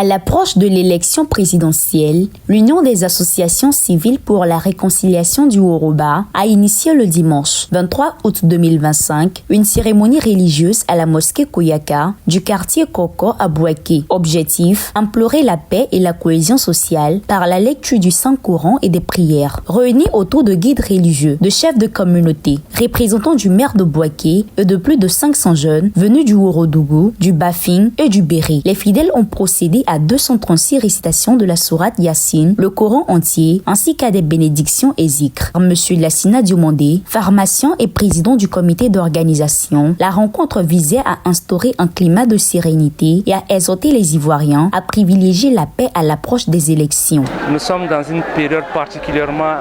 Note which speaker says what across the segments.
Speaker 1: À l'approche de l'élection présidentielle, l'Union des associations civiles pour la réconciliation du Yoruba a initié le dimanche 23 août 2025 une cérémonie religieuse à la mosquée Koyaka du quartier Koko à Bouaké. Objectif, implorer la paix et la cohésion sociale par la lecture du Saint-Coran et des prières. Réunis autour de guides religieux, de chefs de communauté, représentants du maire de Bouaké et de plus de 500 jeunes venus du Worodougou, du Bafing et du Béri. Les fidèles ont procédé à 236 récitations de la sourate Yassine, le Coran entier, ainsi qu'à des bénédictions et zikrs. Monsieur Lassina Diomandé, pharmacien et président du comité d'organisation, la rencontre visait à instaurer un climat de sérénité et à exhorter les Ivoiriens à privilégier la paix à l'approche des élections.
Speaker 2: Nous sommes dans une période particulièrement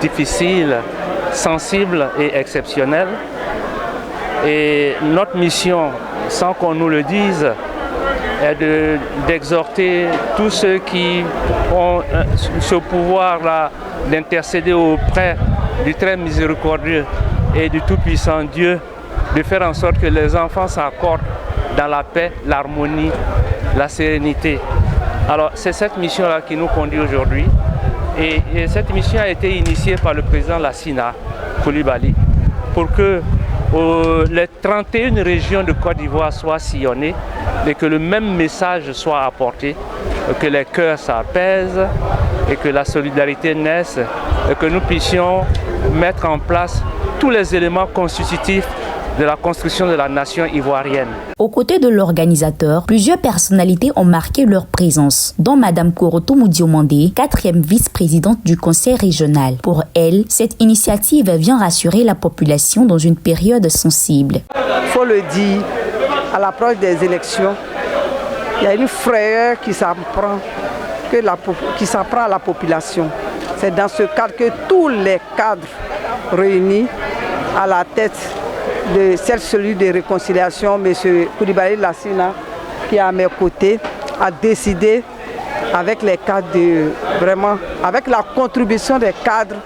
Speaker 2: difficile, sensible et exceptionnelle. Et notre mission, sans qu'on nous le dise, est d'exhorter tous ceux qui ont ce pouvoir-là d'intercéder auprès du très miséricordieux et du tout-puissant Dieu, de faire en sorte que les enfants s'accordent dans la paix, l'harmonie, la sérénité. Alors c'est cette mission-là qui nous conduit aujourd'hui et cette mission a été initiée par le président Lassina Coulibaly pour que les 31 régions de Côte d'Ivoire soient sillonnées et que le même message soit apporté, que les cœurs s'apaisent et que la solidarité naisse et que nous puissions mettre en place tous les éléments constitutifs de la construction de la nation ivoirienne.
Speaker 1: Aux côtés de l'organisateur, plusieurs personnalités ont marqué leur présence, dont Madame Korotoumou Diomandé, 4e vice-présidente du conseil régional. Pour elle, cette initiative vient rassurer la population dans une période sensible.
Speaker 3: Il faut le dire, à l'approche des élections, il y a une frayeur qui s'en prend à la population. C'est dans ce cadre que tous les cadres réunis à la tête de celui de réconciliation, M. Coulibaly Lassina, qui est à mes côtés, a décidé avec les cadres avec la contribution des cadres,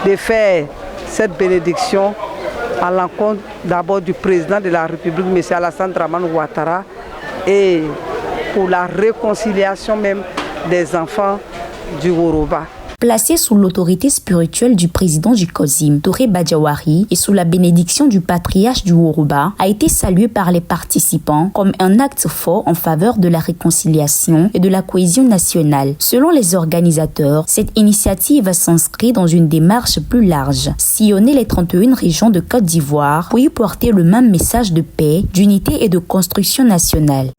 Speaker 3: de faire cette bénédiction à l'encontre d'abord du président de la République, M. Alassane Dramane Ouattara, et pour la réconciliation même des enfants du Yoruba.
Speaker 1: Placé sous l'autorité spirituelle du président du COSIM, Touré Badiawari, et sous la bénédiction du patriarche du Yoruba, a été salué par les participants comme un acte fort en faveur de la réconciliation et de la cohésion nationale. Selon les organisateurs, cette initiative s'inscrit dans une démarche plus large, sillonner les 31 régions de Côte d'Ivoire pour y porter le même message de paix, d'unité et de construction nationale.